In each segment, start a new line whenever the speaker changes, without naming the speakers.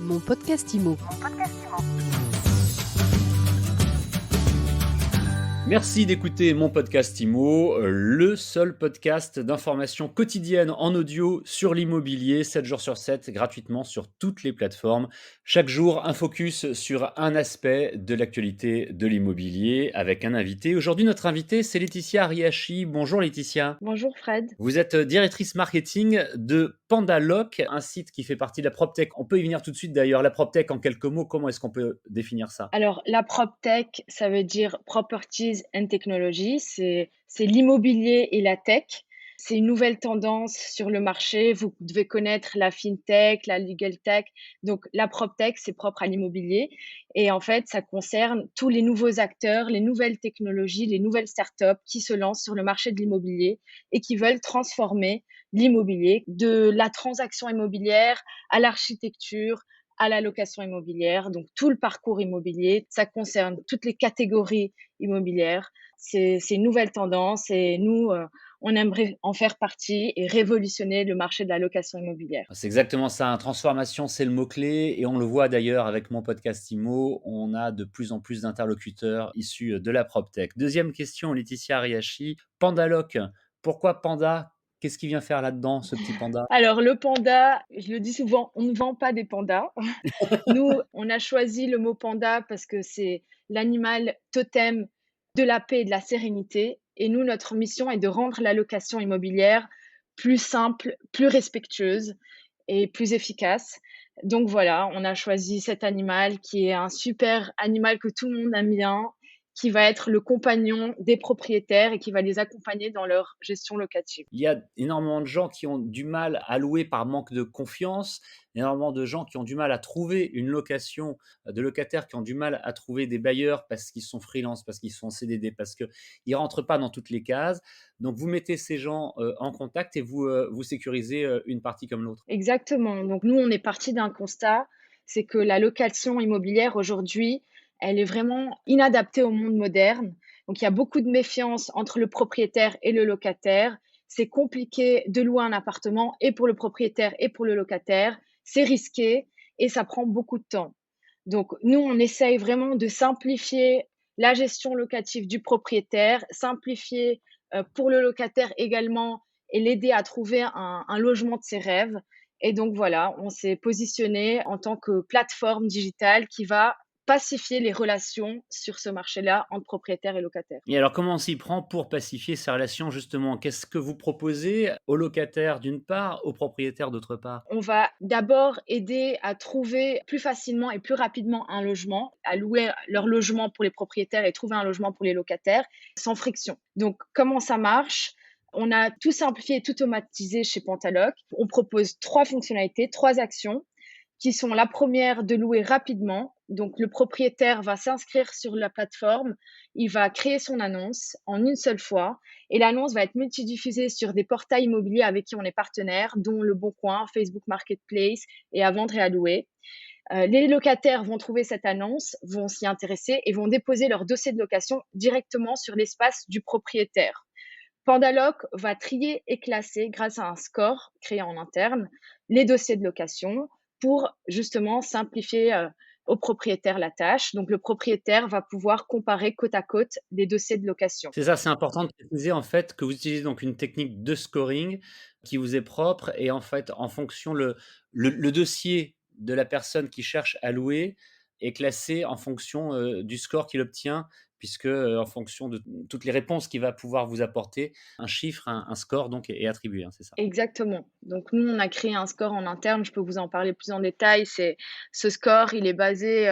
Mon podcast IMO.
Merci d'écouter mon podcast IMO, le seul podcast d'information quotidienne en audio sur l'immobilier, 7 jours sur 7, gratuitement sur toutes les plateformes. Chaque jour, un focus sur un aspect de l'actualité de l'immobilier avec un invité. Aujourd'hui, notre invité, c'est Laetitia Ariachi. Bonjour Laetitia.
Bonjour Fred.
Vous êtes directrice marketing de PandaLoc, un site qui fait partie de la PropTech. On peut y venir tout de suite d'ailleurs. La PropTech, en quelques mots, comment est-ce qu'on peut définir ça ?
Alors, la PropTech, ça veut dire Properties and Technology. C'est l'immobilier et la tech. C'est une nouvelle tendance sur le marché. Vous devez connaître la FinTech, la Legal Tech. Donc, la PropTech, c'est propre à l'immobilier. Et en fait, ça concerne tous les nouveaux acteurs, les nouvelles technologies, les nouvelles startups qui se lancent sur le marché de l'immobilier et qui veulent transformer l'immobilier de la transaction immobilière à l'architecture, à la location immobilière, donc tout le parcours immobilier. Ça concerne toutes les catégories immobilières. C'est une nouvelle tendance et nous, on aimerait en faire partie et révolutionner le marché de la location immobilière.
C'est exactement ça, hein. Transformation, c'est le mot-clé et on le voit d'ailleurs avec mon podcast IMO, on a de plus en plus d'interlocuteurs issus de la PropTech. Deuxième question, Laetitia Ariachi, PandaLoc, pourquoi Panda ? Qu'est-ce qu'il vient faire là-dedans, ce petit panda ?
Alors, le panda, je le dis souvent, on ne vend pas des pandas. Nous, on a choisi le mot panda parce que c'est l'animal totem de la paix et de la sérénité. Et nous, notre mission est de rendre la location immobilière plus simple, plus respectueuse et plus efficace. Donc voilà, on a choisi cet animal qui est un super animal que tout le monde aime bien, qui va être le compagnon des propriétaires et qui va les accompagner dans leur gestion locative.
Il y a énormément de gens qui ont du mal à louer par manque de confiance, énormément de gens qui ont du mal à trouver une location, de locataires qui ont du mal à trouver des bailleurs parce qu'ils sont freelance, parce qu'ils sont en CDD, parce qu'ils ne rentrent pas dans toutes les cases. Donc vous mettez ces gens en contact et vous sécurisez une partie comme l'autre.
Exactement. Donc nous, on est parti d'un constat, c'est que la location immobilière aujourd'hui, elle est vraiment inadaptée au monde moderne. Donc il y a beaucoup de méfiance entre le propriétaire et le locataire. C'est compliqué de louer un appartement et pour le propriétaire et pour le locataire. C'est risqué et ça prend beaucoup de temps. Donc nous, on essaye vraiment de simplifier la gestion locative du propriétaire, simplifier pour le locataire également et l'aider à trouver un logement de ses rêves. Et donc voilà, on s'est positionné en tant que plateforme digitale qui va pacifier les relations sur ce marché-là entre propriétaires et locataires.
Et alors comment on s'y prend pour pacifier ces relations justement ? Qu'est-ce que vous proposez aux locataires d'une part, aux propriétaires d'autre part ?
On va d'abord aider à trouver plus facilement et plus rapidement un logement, à louer leur logement pour les propriétaires et trouver un logement pour les locataires sans friction. Donc comment ça marche ? On a tout simplifié et tout automatisé chez PandaLoc. On propose 3 fonctionnalités, 3 actions qui sont la première de louer rapidement. Donc, le propriétaire va s'inscrire sur la plateforme, il va créer son annonce en une seule fois et l'annonce va être multidiffusée sur des portails immobiliers avec qui on est partenaire, dont Le Bon Coin, Facebook Marketplace et À Vendre et à Louer. Les locataires vont trouver cette annonce, vont s'y intéresser et vont déposer leur dossier de location directement sur l'espace du propriétaire. PandaLoc va trier et classer, grâce à un score créé en interne, les dossiers de location pour justement simplifier au propriétaire la tâche. Donc, le propriétaire va pouvoir comparer côte à côte des dossiers de location.
C'est ça, c'est important de préciser en fait que vous utilisez donc une technique de scoring qui vous est propre et en fait en fonction le dossier de la personne qui cherche à louer est classé en fonction, du score qu'il obtient puisque, en fonction de toutes les réponses qu'il va pouvoir vous apporter, un chiffre, un score donc est attribué, hein, c'est ça?
Exactement. Donc nous, on a créé un score en interne, je peux vous en parler plus en détail. Ce score, il est basé,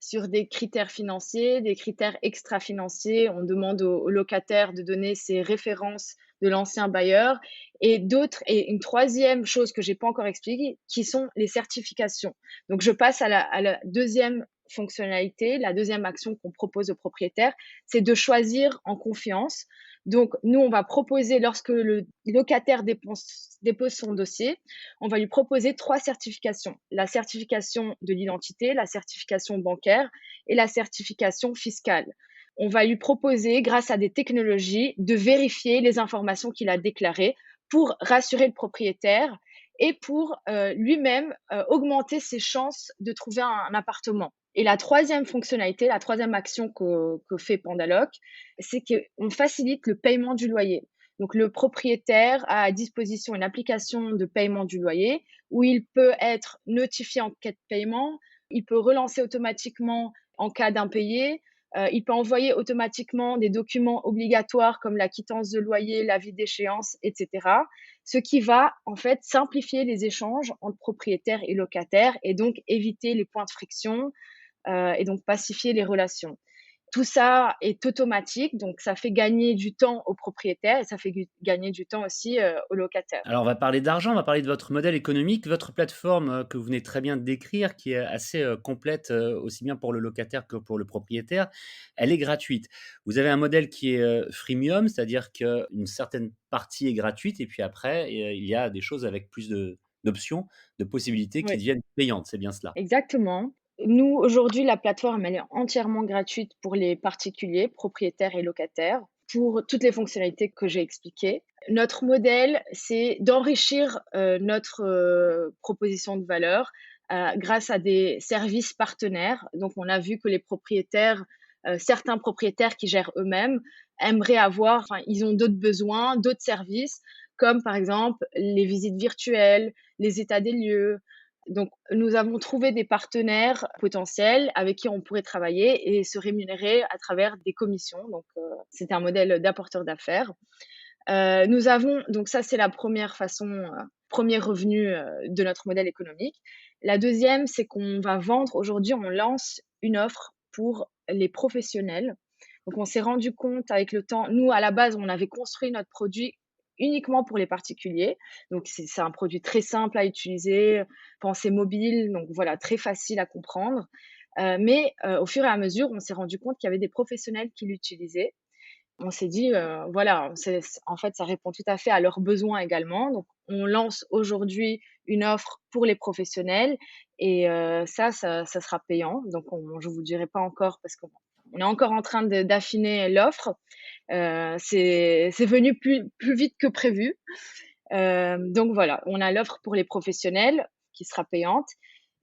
sur des critères financiers, des critères extra-financiers. On demande aux locataires de donner ses références de l'ancien bailleur et une troisième chose que j'ai pas encore expliquée, qui sont les certifications. Donc je passe à la 2e fonctionnalité, la 2e action qu'on propose aux propriétaires, c'est de choisir en confiance. Donc, nous, on va proposer, lorsque le locataire dépose son dossier, on va lui proposer 3 certifications. La certification de l'identité, la certification bancaire et la certification fiscale. On va lui proposer, grâce à des technologies, de vérifier les informations qu'il a déclarées pour rassurer le propriétaire et pour lui-même augmenter ses chances de trouver un appartement. Et la troisième fonctionnalité, la troisième action que fait Pandaloc, c'est qu'on facilite le paiement du loyer. Donc le propriétaire a à disposition une application de paiement du loyer où il peut être notifié en cas de paiement, il peut relancer automatiquement en cas d'impayé, il peut envoyer automatiquement des documents obligatoires comme la quittance de loyer, l'avis d'échéance, etc. Ce qui va en fait simplifier les échanges entre propriétaires et locataires et donc éviter les points de friction et donc pacifier les relations. Tout ça est automatique, donc ça fait gagner du temps aux propriétaires et ça fait gagner du temps aussi aux locataires.
Alors on va parler d'argent, on va parler de votre modèle économique. Votre plateforme, que vous venez très bien de décrire, qui est assez, complète, aussi bien pour le locataire que pour le propriétaire, elle est gratuite. Vous avez un modèle qui est, freemium, c'est-à-dire qu'une certaine partie est gratuite et puis après, il y a des choses avec plus d'options, de possibilités qui
Oui.
deviennent payantes, c'est bien cela?
Exactement. Nous, aujourd'hui, la plateforme, elle est entièrement gratuite pour les particuliers, propriétaires et locataires, pour toutes les fonctionnalités que j'ai expliquées. Notre modèle, c'est d'enrichir notre proposition de valeur grâce à des services partenaires. Donc, on a vu que les propriétaires, certains propriétaires qui gèrent eux-mêmes, aimeraient avoir, enfin, ils ont d'autres besoins, d'autres services, comme par exemple les visites virtuelles, les états des lieux, donc, nous avons trouvé des partenaires potentiels avec qui on pourrait travailler et se rémunérer à travers des commissions. Donc, c'est un modèle d'apporteur d'affaires. Nous avons donc ça, c'est la première façon, 1er revenu, de notre modèle économique. La deuxième, c'est qu'on va vendre aujourd'hui, on lance une offre pour les professionnels. Donc on s'est rendu compte avec le temps, nous, à la base, on avait construit notre produit uniquement pour les particuliers. Donc c'est un produit très simple à utiliser, pensé mobile, donc voilà, très facile à comprendre. Mais au fur et à mesure, on s'est rendu compte qu'il y avait des professionnels qui l'utilisaient. On s'est dit, voilà, en fait, ça répond tout à fait à leurs besoins également. Donc on lance aujourd'hui une offre pour les professionnels et ça sera payant. Donc je vous dirai pas encore parce qu'on est encore en train d'affiner l'offre. C'est venu plus vite que prévu. Donc voilà, on a l'offre pour les professionnels qui sera payante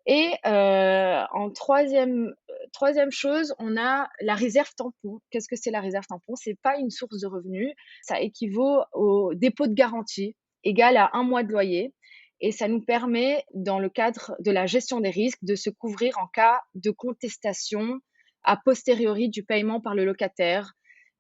et en troisième chose, on a la réserve tampon. Qu'est-ce que c'est la réserve tampon? C'est pas une source de revenus, ça équivaut au dépôt de garantie égal à 1 mois de loyer et ça nous permet, dans le cadre de la gestion des risques, de se couvrir en cas de contestation a posteriori du paiement par le locataire,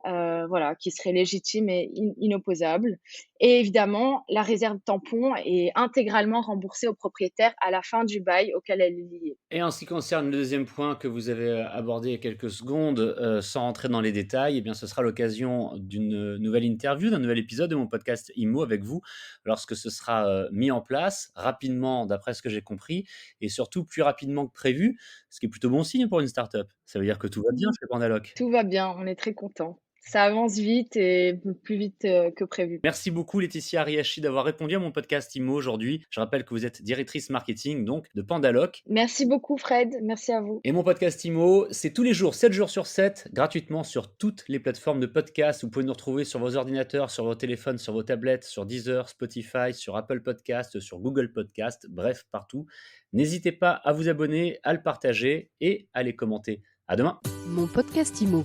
voilà, qui serait légitime et inopposable. Et évidemment, la réserve tampon est intégralement remboursée au propriétaire à la fin du bail auquel elle est liée.
Et en ce qui concerne le deuxième point que vous avez, abordé il y a quelques secondes, sans rentrer dans les détails, eh bien, ce sera l'occasion d'une nouvelle interview, d'un nouvel épisode de mon podcast IMO avec vous, lorsque ce sera, mis en place rapidement, d'après ce que j'ai compris et surtout plus rapidement que prévu, ce qui est plutôt bon signe pour une start-up. Ça veut dire que tout va bien chez Pandaloc.
Tout va bien, on est très contents. Ça avance vite et plus vite que prévu.
Merci beaucoup Laetitia Ariachi d'avoir répondu à mon podcast IMO aujourd'hui. Je rappelle que vous êtes directrice marketing donc de Pandaloc.
Merci beaucoup Fred, merci à vous.
Et mon podcast IMO, c'est tous les jours, 7 jours sur 7, gratuitement sur toutes les plateformes de podcast. Vous pouvez nous retrouver sur vos ordinateurs, sur vos téléphones, sur vos tablettes, sur Deezer, Spotify, sur Apple Podcast, sur Google Podcast, bref, partout. N'hésitez pas à vous abonner, à le partager et à les commenter. À demain.
Mon podcast IMO.